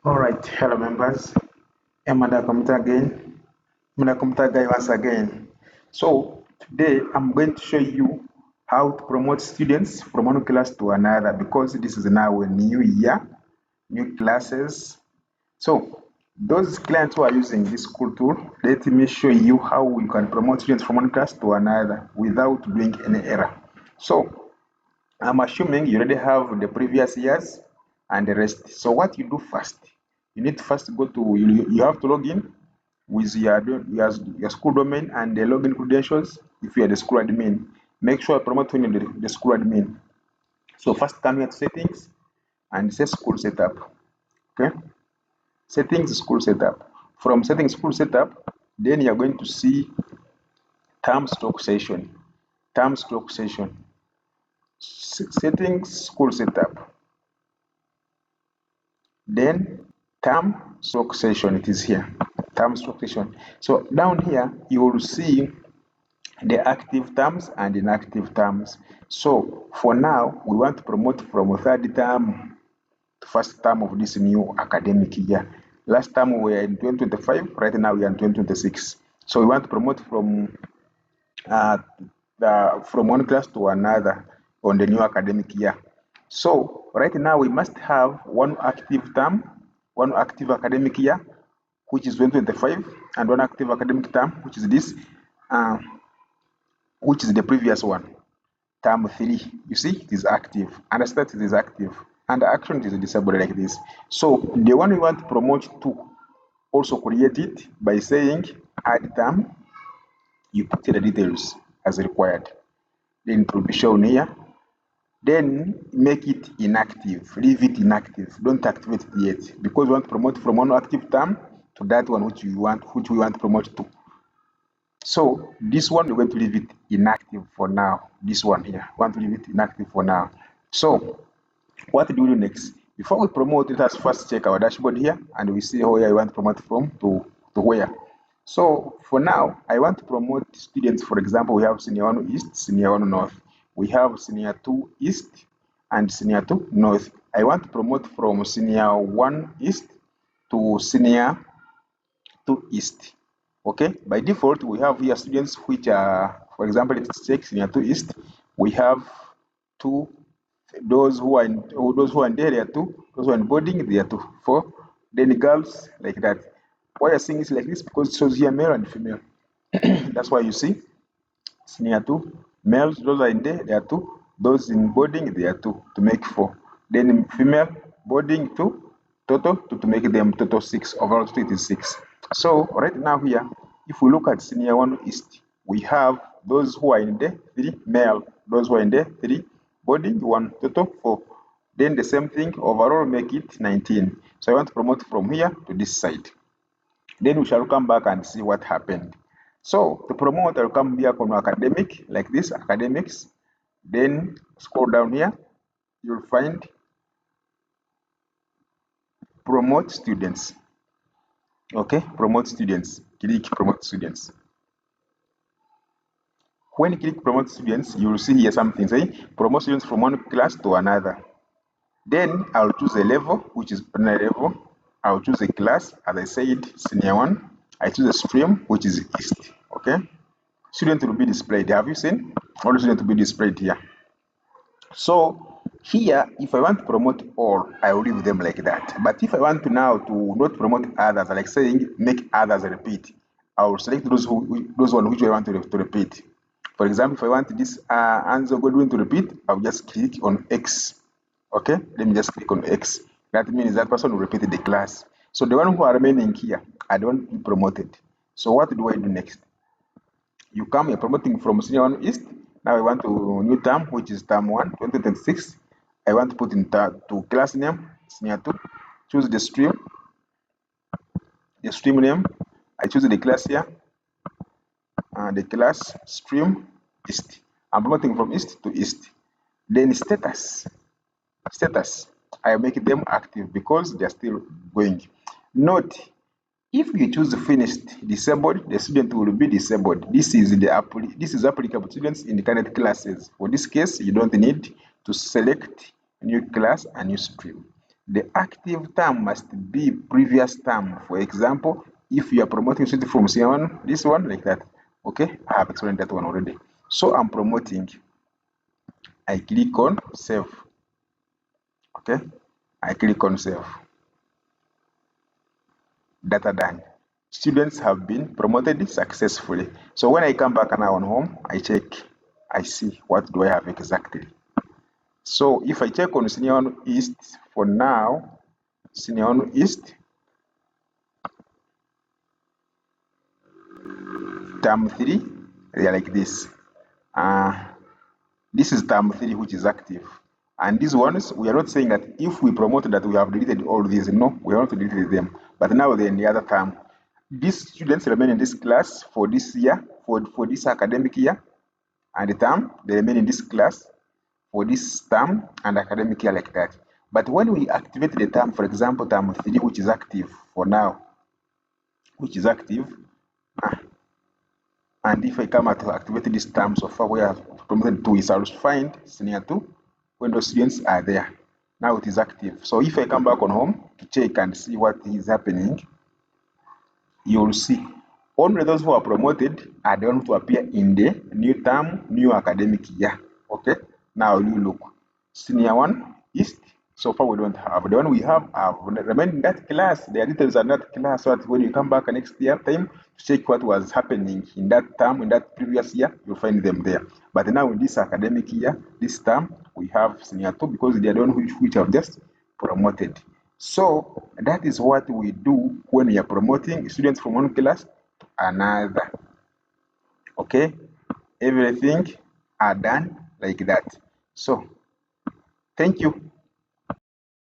All right, hello members. I'm the computer again. I'm the computer guy once again. So today I'm going to show you how to promote students from one class to another because this is now a new year, new classes. So those clients who are using this school tool, let me show you how you can promote students from one class to another without doing any error. So I'm assuming you already have the previous years and the rest. So what you do first, you need to first go to, you have to log in with your school domain and the login credentials if you are the school admin. Make sure you promote when you're the school admin. So first come here to settings and say school setup. Okay, settings school setup. From settings school setup, then you're going to see term stroke session. Term stroke session. Settings school setup. Then term stroke session, it is here. Term stroke session. So down here you will see the active terms and inactive terms. So for now we want to promote from third term to first term of this new academic year. Last time we were in 2025, right now we are in 2026. So we want to promote uh, from one class to another on the new academic year. So right now we must have one active term, one active academic year, which is 2025, and one active academic term, which is this, uh, which is the previous one, term 3. You see, it is active, and start it is active, and the action is disabled like this. So the one we want to promote to, also create it by saying add term, you put the details as required. Then it will be shown here. Then make it inactive, leave it inactive, don't activate it yet, because we want to promote from one active term to that one which we want to promote to. So this one we're going to leave it inactive for now. This one here, we want to leave it inactive for now. So what do we do next? Before we promote, let us first check our dashboard here and we see where I want to promote from to where. So for now, I want to promote students. For example, we have Senior 1 East, Senior 1 North. We have Senior 2 East and Senior 2 North. I want to promote from Senior 1 East to Senior 2 East. Okay, by default, we have here students which are, for example, let's check Senior 2 East. We have two, those who are in there, they are two, those who are in boarding, they are two, four. Then the girls, like that. Why you're seeing it like this? Because it shows here male and female. That's why you see senior two males, those are in there, they are two. Those in boarding, they are two to make four. Then in female boarding two, total to make them total six. Overall, it is six. So right now here, if we look at senior one east, we have those who are in there three male, those who are in there three boarding one, total four. Then the same thing overall make it 19. So I want to promote from here to this side. Then we shall come back and see what happened. So to promote, I'll come here from academic, like this, academics. Then scroll down here, you'll find promote students. Okay, promote students. Click promote students. When you click promote students, you will see here something saying promote students from one class to another. Then I'll choose a level, which is primary level. I'll choose a class, as I said, senior one. I choose a stream, which is East. Okay. Student will be displayed. Have you seen? All students will be displayed here. So here, if I want to promote all, I will leave them like that. But if I want to now to not promote others, like saying make others repeat, I will select those one which I want to repeat. For example, if I want this answer Godwin to repeat, I'll just click on X. Okay, let me just click on X. That means that person will repeat the class. So the one who are remaining here, I don't be promoted. So what do I do next? You come, you're promoting from senior 1 east. Now I want to new term, which is term 1, 2026. I want to put in to class name, senior 2. Choose the stream name. I choose the class here, the class stream east. I'm promoting from east to east. Then status, I make them active because they're still going. Note, if you choose finished disabled, the student will be disabled. This is applicable to students in the current classes. For this case, you don't need to select new class and new stream. The active term must be previous term. For example, if you are promoting student from C1, this one like that. Okay, I have explained that one already. So I'm promoting. I click on save. Okay, I click on save. Data done. Students have been promoted successfully. So when I come back now on home, I check, I see what do I have exactly. So if I check on Senior 1 East for now, Senior 1 East, term 3, they are like this. This is term 3 which is active. And these ones, we are not saying that if we promote that we have deleted all these. No, we are not deleted them. But now they're in the other term. These students remain in this class for this year, for this academic year, and the term, they remain in this class for this term and academic year like that. But when we activate the term, for example, term 3, which is active for now, which is active, and if I come to activate this term so far where I've promoted 2 is, I'll find senior 2 when those students are there. Now it is active. So if I come back on home to check and see what is happening, you will see only those who are promoted are the ones to appear in the new term, new academic year. Okay, now you look. Senior 1 East, so far we don't have. The one we have remain in that class. Their details are in that class, so that when you come back next year time to check what was happening in that term, in that previous year, you'll find them there. But now in this academic year, this term, we have senior 2 because they are the one which have just promoted. So that is what we do when we are promoting students from one class to another. Okay, everything are done like that. So thank you.